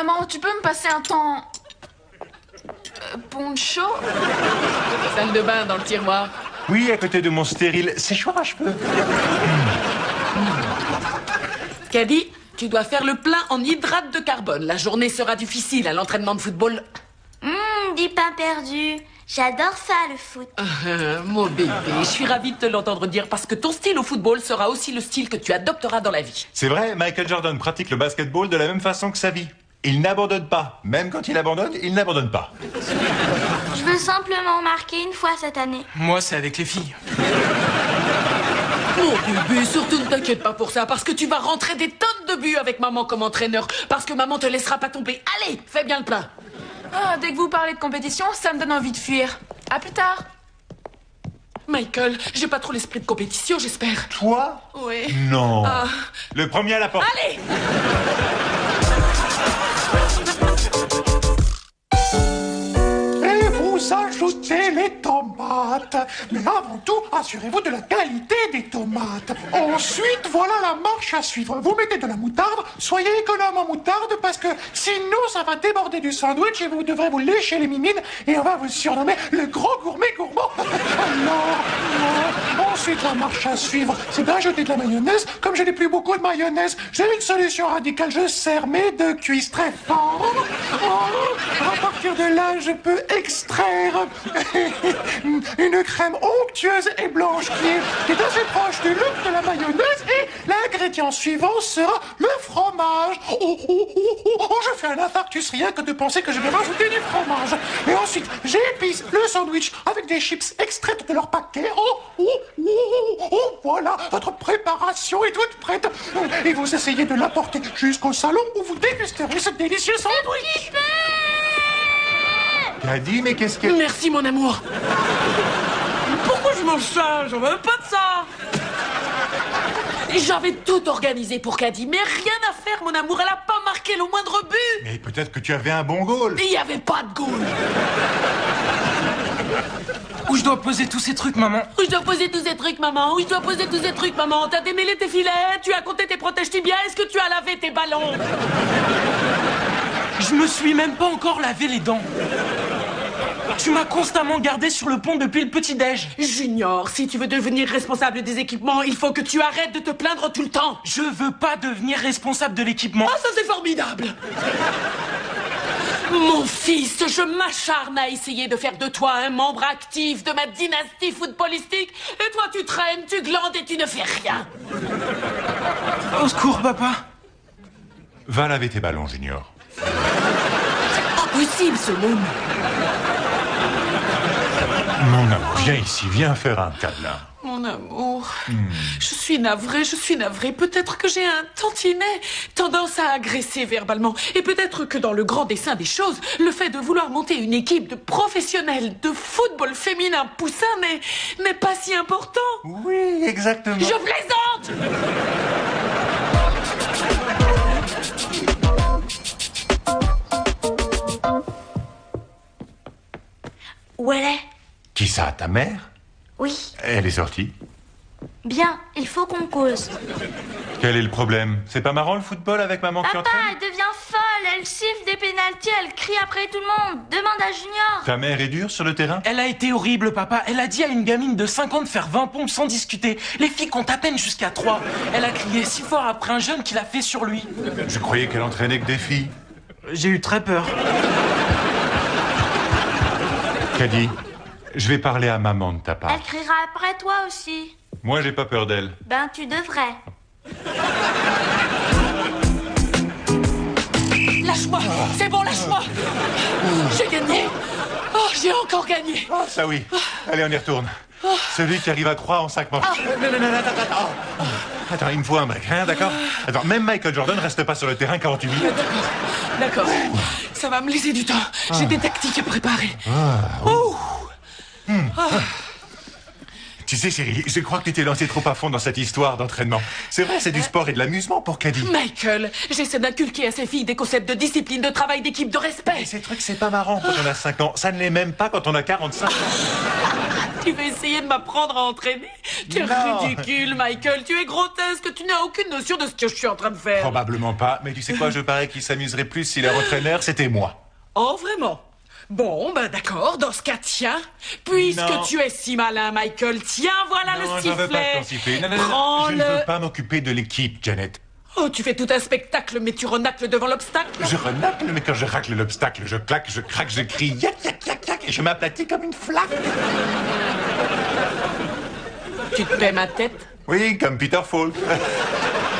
Maman, tu peux me passer un temps... poncho? Salle de bain dans le tiroir. Oui, à côté de mon stérile. Séchoir à cheveux. Caddy, tu dois faire le plein en hydrate de carbone. La journée sera difficile à l'entraînement de football. Du pain perdu. J'adore ça, le foot. Mon bébé, je suis ravie de te l'entendre dire parce que ton style au football sera aussi le style que tu adopteras dans la vie. C'est vrai, Michael Jordan pratique le basketball de la même façon que sa vie. Il n'abandonne pas. Même quand il abandonne, il n'abandonne pas. Je veux simplement marquer une fois cette année. Moi, c'est avec les filles. Mon bébé, surtout ne t'inquiète pas pour ça, parce que tu vas rentrer des tonnes de buts avec maman comme entraîneur, parce que maman te laissera pas tomber. Allez, fais bien le plein. Ah, dès que vous parlez de compétition, ça me donne envie de fuir. À plus tard. Michael, j'ai pas trop l'esprit de compétition, j'espère. Toi? Oui. Non. Ah. Le premier à la porte. Allez! Et vous ajoutez les tomates. Mais avant tout, assurez-vous de la qualité des tomates. Ensuite, voilà la marche à suivre. Vous mettez de la moutarde. Soyez économe en moutarde parce que sinon ça va déborder du sandwich et vous devrez vous lécher les mimines et on va vous surnommer le gros gourmet gourmand. Non. Ensuite, la marche à suivre, c'est d'ajouter de la mayonnaise. Comme je n'ai plus beaucoup de mayonnaise, j'ai une solution radicale. Je serre mes deux cuisses très fort. À partir de là, je peux extraire une crème onctueuse et blanche qui est assez proche du look de la mayonnaise. Et l'ingrédient suivant sera le fromage. Je fais un infarctus rien que de penser que je vais rajouter du fromage. Et ensuite, j'épice le sandwich avec des chips extraites de leur paquet. Voilà, votre préparation est toute prête. Et vous essayez de l'apporter jusqu'au salon où vous dégusterez ce délicieux sandwich. Caddy, mais qu'est-ce que... Merci, mon amour. Pourquoi je mange ça? J'en veux pas de ça. J'avais tout organisé pour Caddy, mais rien à faire, mon amour. Elle a pas marqué le moindre but. Mais peut-être que tu avais un bon goal. Il y avait pas de goal. Où je dois poser tous ces trucs, maman? Où je dois poser tous ces trucs, maman? Où je dois poser tous ces trucs, maman? T'as démêlé tes filets? Tu as compté tes protèges tibias? Est-ce que tu as lavé tes ballons? Je me suis même pas encore lavé les dents. Tu m'as constamment gardé sur le pont depuis le petit-déj. Junior, si tu veux devenir responsable des équipements, il faut que tu arrêtes de te plaindre tout le temps. Je veux pas devenir responsable de l'équipement. Ah, ça c'est formidable. Mon fils, je m'acharne à essayer de faire de toi un membre actif de ma dynastie footballistique. Et toi, tu traînes, tu glandes et tu ne fais rien. Au secours, papa. Va laver tes ballons, Junior. C'est impossible, ce môme. Mon amour, viens ici, viens faire un câlin. Mon amour, je suis navrée. Peut-être que j'ai un tantinet tendance à agresser verbalement. Et peut-être que dans le grand dessein des choses, le fait de vouloir monter une équipe de professionnels de football féminin poussin n'est pas si important. Oui, exactement. Je plaisante! Où elle est? Qui ça, ta mère? Oui. Elle est sortie. Bien, il faut qu'on cause. Quel est le problème? C'est pas marrant le football avec maman qui Papa, entraîne? elle devient folle, elle siffle des pénaltys, elle crie après tout le monde. Demande à Junior. Ta mère est dure sur le terrain? Elle a été horrible, papa. Elle a dit à une gamine de 5 ans de faire 20 pompes sans discuter. Les filles comptent à peine jusqu'à 3. Elle a crié si fort après un jeune qu'il a fait sur lui. Je croyais qu'elle entraînait que des filles. J'ai eu très peur. Caddy, je vais parler à maman de ta part. Elle criera après toi aussi. Moi, j'ai pas peur d'elle. Ben, tu devrais. Lâche-moi! C'est bon, lâche-moi! J'ai gagné! Oh, j'ai encore gagné! Ah, ça oui. Allez, on y retourne. Celui qui arrive à 3 en 5 manches. Non, attends. Attends, il me faut un break, hein, d'accord? Attends, même Michael Jordan reste pas sur le terrain 48 minutes. D'accord. Ça va me laisser du temps. J'ai des tactiques à préparer. Tu sais, chérie, je crois que tu t'es lancé trop à fond dans cette histoire d'entraînement. C'est vrai, c'est du sport et de l'amusement pour Caddy. Michael, j'essaie d'inculquer à ces filles des concepts de discipline, de travail, d'équipe, de Mais respect. ces trucs, c'est pas marrant quand on a 5 ans. Ça ne l'est même pas quand on a 45 ans. Tu veux essayer de m'apprendre à entraîner? Tu es Non. ridicule, Michael. Tu es grotesque. Tu n'as aucune notion de ce que je suis en train de faire. Probablement pas, mais tu sais quoi, je parie qu'il s'amuserait plus si leur entraîneur, c'était moi. Oh, vraiment? Bon, ben d'accord, dans ce cas, tiens. Puisque Non. tu es si malin, Michael, tiens, voilà Non, le j'en veux pas de sifflet. ton sifflet. Non, non, non, Prends-le. je ne veux pas m'occuper de l'équipe, Janet. Oh, tu fais tout un spectacle, mais tu renacles devant l'obstacle. Je renacle, mais quand je racle l'obstacle, je claque, je craque, je crie yak, yak, yak, yak, et je m'aplatis comme une flaque. Tu te paies ma tête? Oui, comme Peter Falk.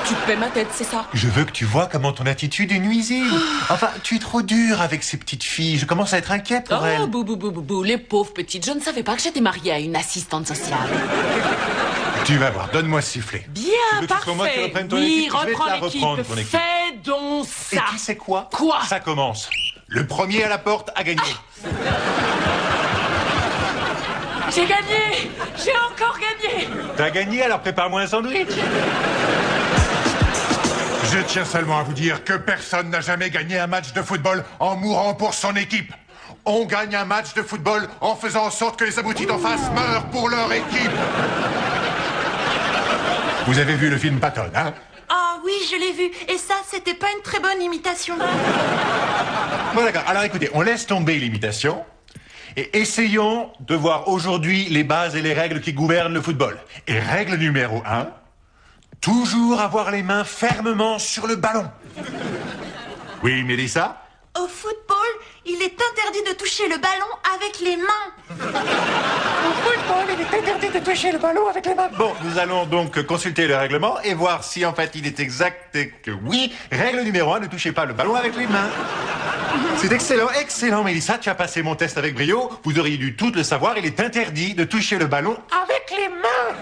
Tu te paies ma tête, c'est ça? Je veux que tu vois comment ton attitude est nuisible. Enfin, tu es trop dur avec ces petites filles. Je commence à être inquiet pour Oh, elles. bou, bou, bou, bou, bou, les pauvres petites. Je ne savais pas que j'étais mariée à une assistante sociale. Tu vas voir, donne-moi ce sifflet. Bien, Tu veux que ce soit moi qui parfait. reprenne ton Oui, équipe? Je vais te reprends la l'équipe. reprendre, ton équipe. Fais donc Et ça. tu sais quoi? Quoi? Ça commence. Le premier à la porte a gagné. J'ai gagné. J'ai encore gagné. T'as gagné, alors prépare-moi un sandwich. Je tiens seulement à vous dire que personne n'a jamais gagné un match de football en mourant pour son équipe. On gagne un match de football en faisant en sorte que les abrutis d'en face meurent pour leur équipe. Vous avez vu le film Patton, hein? Ah oui, je l'ai vu. Et ça, c'était pas une très bonne imitation. Bon d'accord, alors écoutez, on laisse tomber l'imitation et essayons de voir aujourd'hui les bases et les règles qui gouvernent le football. Et règle numéro 1, toujours avoir les mains fermement sur le ballon. Oui, Mélissa? Au football, il est interdit de toucher le ballon avec les mains. Au football, il est interdit de toucher le ballon avec les mains. Bon, nous allons donc consulter le règlement et voir si en fait il est exact que oui. Règle numéro 1, ne touchez pas le ballon avec les mains. C'est excellent, excellent, Mélissa, tu as passé mon test avec brio. Vous auriez dû tout le savoir, il est interdit de toucher le ballon Avec les mains.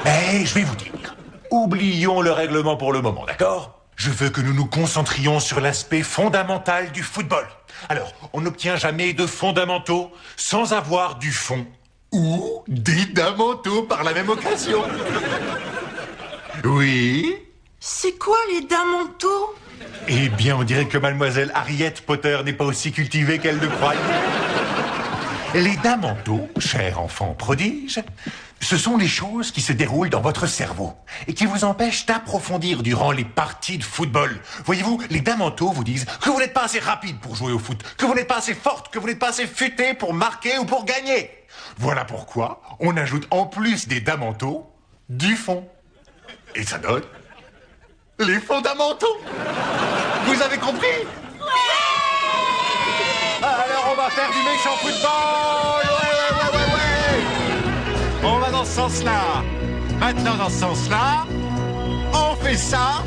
Mais je vais vous dire, oublions le règlement pour le moment, d'accord? Je veux que nous nous concentrions sur l'aspect fondamental du football. Alors, on n'obtient jamais de fondamentaux sans avoir du fond. Ou des damentaux par la même occasion. Oui? C'est quoi les damanteaux? Eh bien, on dirait que mademoiselle Harriet Potter n'est pas aussi cultivée qu'elle le croyait. Les damanteaux, cher enfant prodige, ce sont les choses qui se déroulent dans votre cerveau et qui vous empêchent d'approfondir durant les parties de football. Voyez-vous, les damanteaux vous disent que vous n'êtes pas assez rapide pour jouer au foot, que vous n'êtes pas assez forte, que vous n'êtes pas assez futée pour marquer ou pour gagner. Voilà pourquoi on ajoute en plus des damanteaux du fond. Et ça donne les fondamentaux. Vous avez compris? Alors on va faire du méchant football. Ouais. On va dans ce sens-là. Maintenant dans ce sens-là, on fait ça.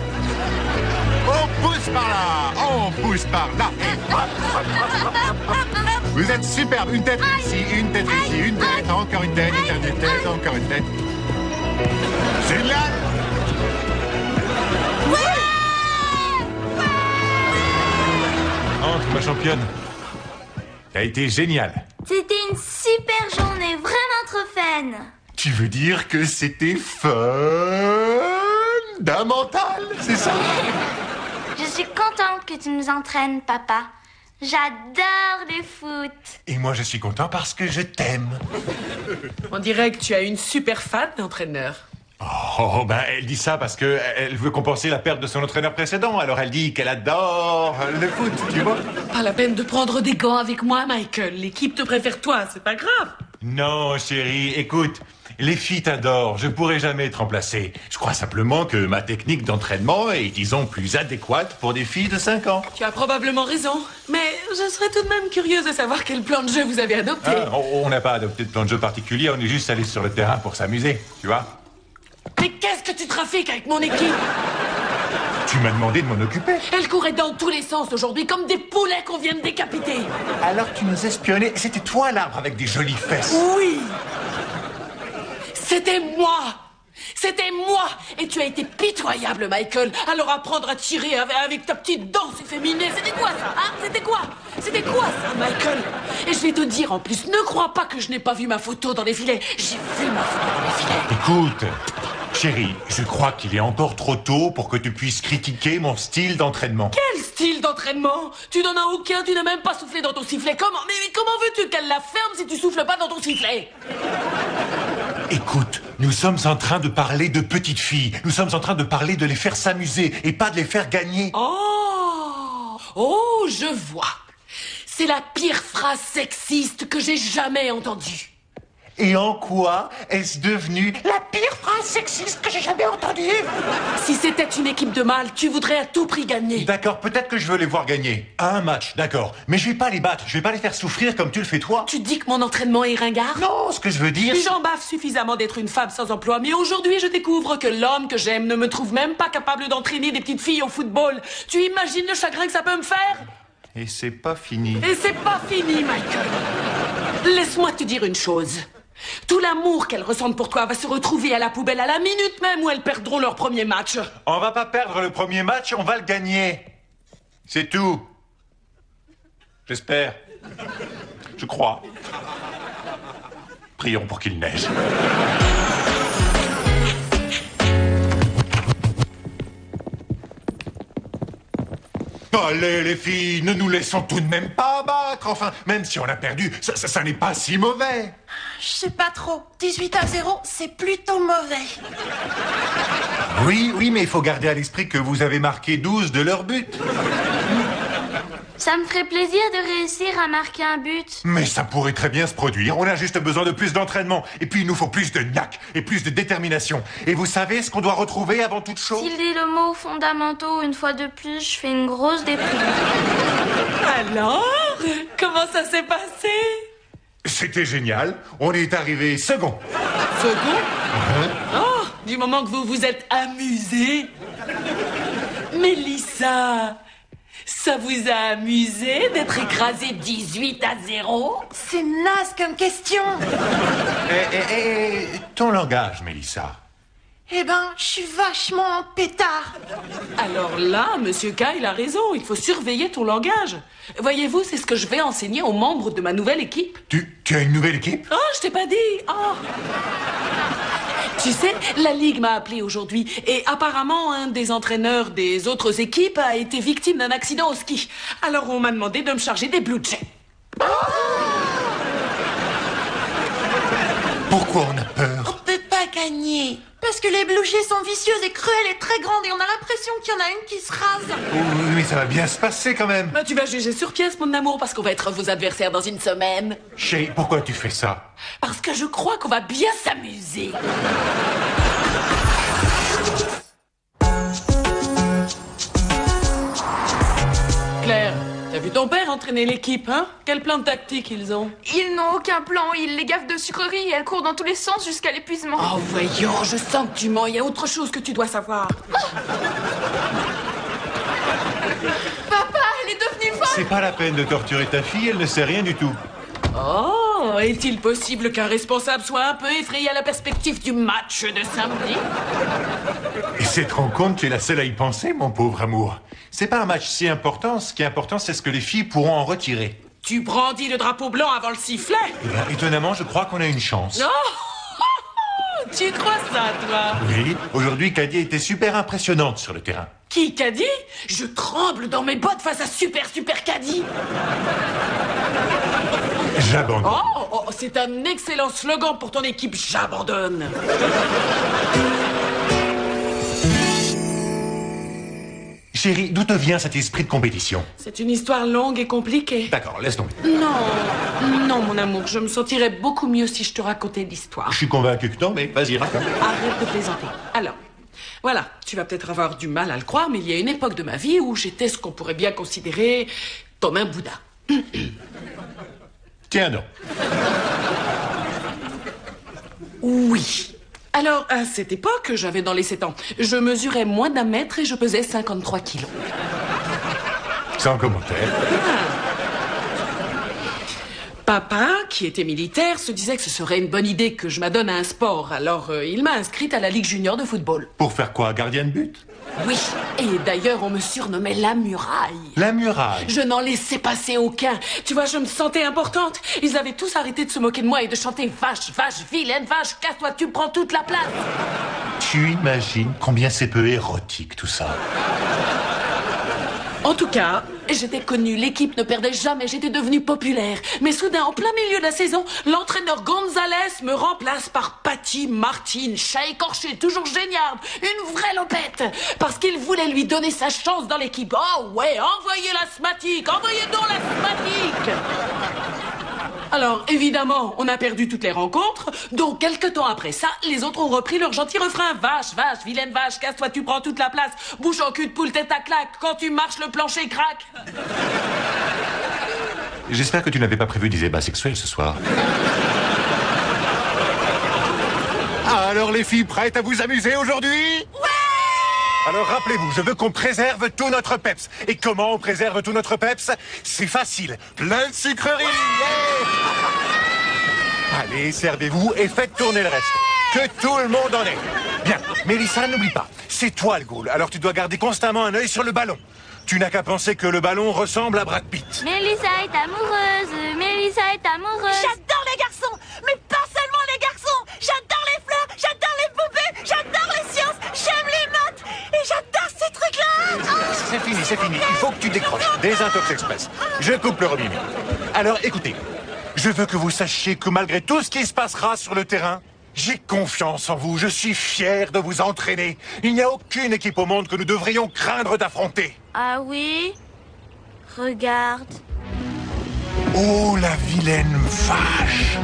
On pousse par là. On pousse par là. Vous êtes superbe. Une tête ici, une tête ici, une tête, encore une tête, une tête, encore une tête. Génial. Oh, ma championne. T'as été génial. C'était une super journée, vraiment trop fun. Tu veux dire que c'était fondamental, c'est ça? Je suis contente que tu nous entraînes, papa. J'adore le foot. Et moi, je suis content parce que je t'aime. On dirait que tu as une super fan d'entraîneur. Oh, ben, elle dit ça parce que elle veut compenser la perte de son entraîneur précédent. Alors elle dit qu'elle adore le foot, tu vois? Pas la peine de prendre des gants avec moi, Michael. L'équipe te préfère toi, c'est pas grave. Non, chérie, écoute, les filles t'adorent, je pourrai jamais te remplacer. Je crois simplement que ma technique d'entraînement est, disons, plus adéquate pour des filles de 5 ans. Tu as probablement raison. Mais je serais tout de même curieuse de savoir quel plan de jeu vous avez adopté. Ah, on n'a pas adopté de plan de jeu particulier, on est juste allé sur le terrain pour s'amuser, tu vois? Mais qu'est-ce que tu trafiques avec mon équipe? Tu m'as demandé de m'en occuper. Elle courait dans tous les sens aujourd'hui, comme des poulets qu'on vient de décapiter. Alors tu nous espionnais, c'était toi l'arbre avec des jolies fesses. Oui! C'était moi! C'était moi. Et tu as été pitoyable, Michael. Alors apprendre à tirer avec ta petite danse efféminée, c'était quoi ça, hein? C'était quoi ça, Michael? Et je vais te dire en plus, ne crois pas que je n'ai pas vu ma photo dans les filets. J'ai vu ma photo dans les filets. Écoute, chérie, je crois qu'il est encore trop tôt pour que tu puisses critiquer mon style d'entraînement. Quel style d'entraînement? Tu n'en as aucun, tu n'as même pas soufflé dans ton sifflet. Mais comment veux-tu qu'elle la ferme si tu souffles pas dans ton sifflet? Écoute, nous sommes en train de parler de petites filles. Nous sommes en train de parler de les faire s'amuser et pas de les faire gagner. Oh, je vois. C'est la pire phrase sexiste que j'ai jamais entendue. Et en quoi est-ce devenu la pire phrase sexiste que j'ai jamais entendue? Si c'était une équipe de mâles, tu voudrais à tout prix gagner. D'accord, peut-être que je veux les voir gagner. À un match, d'accord. Mais je vais pas les battre, je vais pas les faire souffrir comme tu le fais toi. Tu dis que mon entraînement est ringard? Non, ce que je veux dire... J'en baffe suffisamment d'être une femme sans emploi, mais aujourd'hui je découvre que l'homme que j'aime ne me trouve même pas capable d'entraîner des petites filles au football. Tu imagines le chagrin que ça peut me faire? Et c'est pas fini. Et c'est pas fini, Michael. Laisse-moi te dire une chose. Tout l'amour qu'elles ressentent pour toi va se retrouver à la poubelle à la minute même où elles perdront leur premier match. On va pas perdre le premier match, on va le gagner. C'est tout. J'espère. Je crois. Prions pour qu'il neige. Allez les filles, ne nous laissons tout de même pas abattre. Enfin, même si on a perdu, ça n'est pas si mauvais. Je sais pas trop. 18-0, c'est plutôt mauvais. Oui, mais il faut garder à l'esprit que vous avez marqué 12 de leur but. Ça me ferait plaisir de réussir à marquer un but. Mais ça pourrait très bien se produire. On a juste besoin de plus d'entraînement. Et puis il nous faut plus de niaque et plus de détermination. Et vous savez ce qu'on doit retrouver avant toute chose? S'il dit le mot fondamentaux une fois de plus, je fais une grosse déprime. Alors, comment ça s'est passé? C'était génial. On est arrivé second. Second? Oh, du moment que vous vous êtes amusé. Mélissa, ça vous a amusé d'être écrasé 18-0? C'est naze comme question. Ton langage, Mélissa. Eh ben, je suis vachement en pétard. Alors là, Monsieur K, il a raison. Il faut surveiller ton langage. Voyez-vous, c'est ce que je vais enseigner aux membres de ma nouvelle équipe. Tu as une nouvelle équipe? Oh, je t'ai pas dit. Oh. Tu sais, la Ligue m'a appelé aujourd'hui et apparemment un des entraîneurs des autres équipes a été victime d'un accident au ski. Alors on m'a demandé de me charger des Blue Jays. Pourquoi on a On peur? peut pas gagner. Parce que les Blue Jays sont vicieuses et cruelles et très grandes et on a l'impression qu'il y en a une qui se rase. Oui, mais ça va bien se passer quand même. Bah, tu vas juger sur pièce, mon amour, parce qu'on va être vos adversaires dans une semaine. Chérie, pourquoi tu fais ça? Parce que je crois qu'on va bien s'amuser. Claire, t'as vu ton père entraîner l'équipe, hein? Quel plan de tactique ils ont? Ils n'ont aucun plan, ils les gaffent de sucreries et elles courent dans tous les sens jusqu'à l'épuisement. Oh, voyons, je sens que tu mens. Il y a autre chose que tu dois savoir. Papa, elle est devenue folle! C'est pas la peine de torturer ta fille, elle ne sait rien du tout. Oh, est-il possible qu'un responsable soit un peu effrayé à la perspective du match de samedi? Et c'est te rendre compte, tu es la seule à y penser, mon pauvre amour. C'est pas un match si important, ce qui est important, c'est ce que les filles pourront en retirer. Tu brandis le drapeau blanc avant le sifflet? Eh bien, étonnamment, je crois qu'on a une chance. Oh, tu crois ça, toi? Oui, aujourd'hui, Caddy était super impressionnante sur le terrain. Qui, Caddy? Je tremble dans mes bottes face à Super Caddy. J'abandonne. Oh, c'est un excellent slogan pour ton équipe, j'abandonne. Chérie, d'où te vient cet esprit de compétition? C'est une histoire longue et compliquée. D'accord, laisse tomber. Non, mon amour, je me sentirais beaucoup mieux si je te racontais l'histoire. Je suis convaincu que non, mais vas-y, raconte. Arrête de plaisanter. Alors, voilà, tu vas peut-être avoir du mal à le croire, mais il y a une époque de ma vie où j'étais ce qu'on pourrait bien considérer comme un Bouddha. Tiens donc. Oui. Alors, à cette époque, j'avais dans les 7 ans. Je mesurais moins d'1 mètre et je pesais 53 kilos. Sans commentaire. Papa, qui était militaire, se disait que ce serait une bonne idée que je m'adonne à un sport. Alors, il m'a inscrite à la Ligue junior de football. Pour faire quoi, gardien de but? Oui, et d'ailleurs, on me surnommait la muraille. La muraille. Je n'en laissais passer aucun. Tu vois, je me sentais importante. Ils avaient tous arrêté de se moquer de moi et de chanter « Vache, vache, vilaine vache, casse-toi, tu prends toute la place !» Tu imagines combien c'est peu érotique, tout ça. En tout cas, j'étais connue, l'équipe ne perdait jamais, j'étais devenue populaire. Mais soudain, en plein milieu de la saison, l'entraîneur Gonzalez me remplace par Patty Martin, chat écorché, toujours génial, une vraie lopette. Parce qu'il voulait lui donner sa chance dans l'équipe. Oh ouais, envoyez l'asthmatique, envoyez donc l'asthmatique. Alors, évidemment, on a perdu toutes les rencontres, donc quelques temps après ça, les autres ont repris leur gentil refrain. Vache, vache, vilaine vache, casse-toi, tu prends toute la place. Bouche en cul de poule, tête à claque, quand tu marches, le plancher craque. J'espère que tu n'avais pas prévu des ébats sexuels ce soir. Ah, alors les filles, prêtes à vous amuser aujourd'hui? Ouais! Alors rappelez-vous, je veux qu'on préserve tout notre peps. Et comment on préserve tout notre peps? C'est facile, plein de sucreries. Yeah! Allez, servez-vous et faites tourner le reste. Que tout le monde en ait. Bien, Mélissa, n'oublie pas, c'est toi le goal, alors tu dois garder constamment un œil sur le ballon. Tu n'as qu'à penser que le ballon ressemble à Brad Pitt. Mélissa est amoureuse, Mélissa est amoureuse. J'adore les garçons, mais pas seulement les garçons. J'adore les fleurs, j'adore les poupées, j'adore les sciences, j'aime les maths et j'adore ces trucs-là. C'est fini, c'est fini. Il faut que tu décroches. Désintox Express. Je coupe le robinet. Alors écoutez, je veux que vous sachiez que malgré tout ce qui se passera sur le terrain, j'ai confiance en vous. Je suis fier de vous entraîner. Il n'y a aucune équipe au monde que nous devrions craindre d'affronter. Ah oui? Regarde. Oh, la vilaine vache!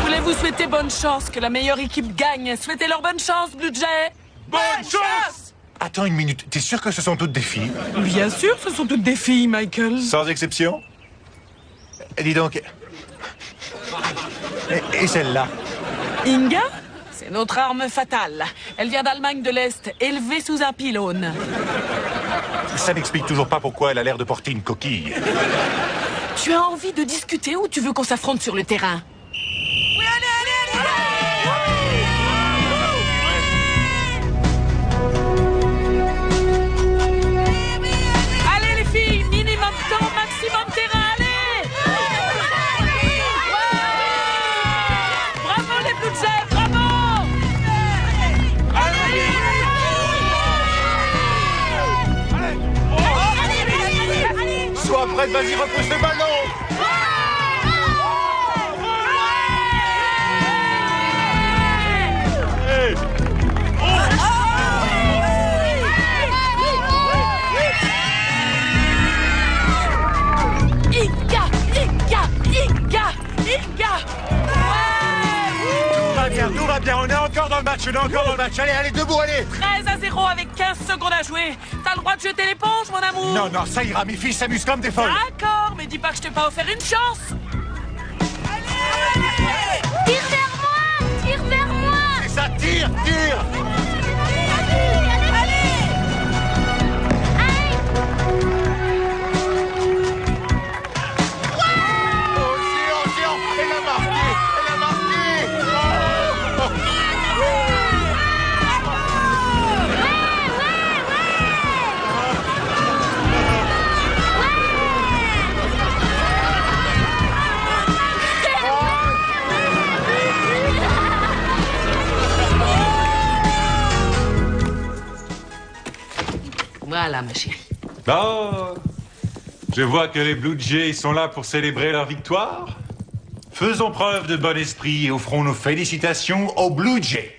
Voulez-vous souhaiter bonne chance, que la meilleure équipe gagne? Souhaitez leur bonne chance, Blue Jay. Bonne chance! Attends une minute, t'es sûr que ce sont toutes des filles? Bien sûr, ce sont toutes des filles, Michael. Sans exception? Dis donc... Et celle-là? Inga? C'est notre arme fatale. Elle vient d'Allemagne de l'Est, élevée sous un pylône. Ça n'explique toujours pas pourquoi elle a l'air de porter une coquille. Tu as envie de discuter ou tu veux qu'on s'affronte sur le terrain? Oui, allez! Allez les filles, minimum temps, maximum terrain, allez! Ouais! Bravo les Blue Jays, bravo! Sois prête, vas-y, repousse le ballon! Tout va bien, on est encore dans le match, allez, debout, allez! 13-0 avec 15 secondes à jouer. T'as le droit de jeter l'éponge, mon amour? Non, ça ira, mes filles s'amusent comme des folles. D'accord, mais dis pas que je t'ai pas offert une chance. Tire vers moi! Tire vers moi! C'est ça, tire! Elle a marqué! Voilà, ma chérie. Oh, je vois que les Blue Jays sont là pour célébrer leur victoire. Faisons preuve de bon esprit et offrons nos félicitations aux Blue Jays.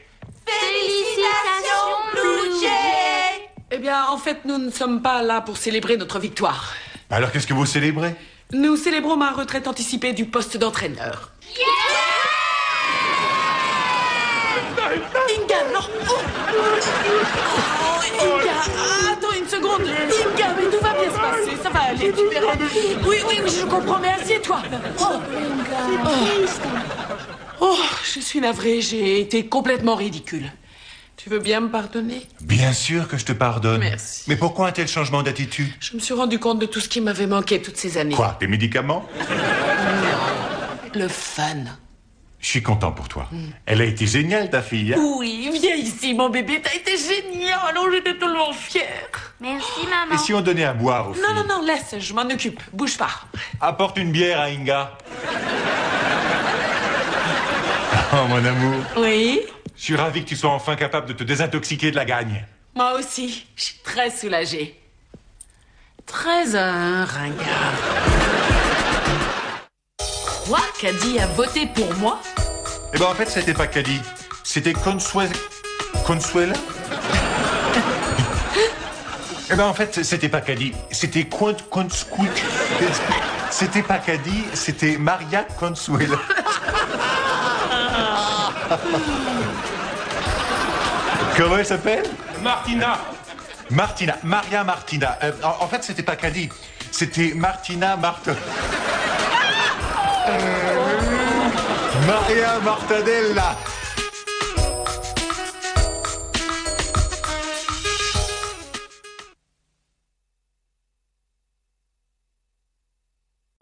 Félicitations, Blue Jay! Eh bien, en fait, nous ne sommes pas là pour célébrer notre victoire. Alors qu'est-ce que vous célébrez? Nous célébrons ma retraite anticipée du poste d'entraîneur. Inga, non! Inga, attends une seconde! Inga, mais tout va bien se passer, ça va aller, tu verras. Oui, je comprends, mais assieds-toi. Oh, je suis navrée, j'ai été complètement ridicule. Tu veux bien me pardonner? Bien sûr que je te pardonne. Merci. Mais pourquoi un tel changement d'attitude? Je me suis rendu compte de tout ce qui m'avait manqué toutes ces années. Quoi, tes médicaments? Le fun. Je suis content pour toi. Elle a été géniale, ta fille. Hein? Oui, viens ici, mon bébé, t'as été génial, oh, j'étais tellement fière. Merci, maman. Et si on donnait à boire aux filles? Non, laisse, je m'en occupe, bouge pas. Apporte une bière à Inga. Oh, mon amour. Oui? Je suis ravi que tu sois enfin capable de te désintoxiquer de la gagne. Moi aussi, je suis très soulagée. Très ringard. Quoi? Caddy a voté pour moi? Eh ben, en fait, c'était pas Caddy. C'était Consuela. Eh ben, en fait, c'était pas Caddy. C'était C'était pas Caddy, c'était Maria Consuela. Comment elle s'appelle? Martina. Maria Martina. En fait, c'était pas Caddy, c'était Martina Maria Martadella.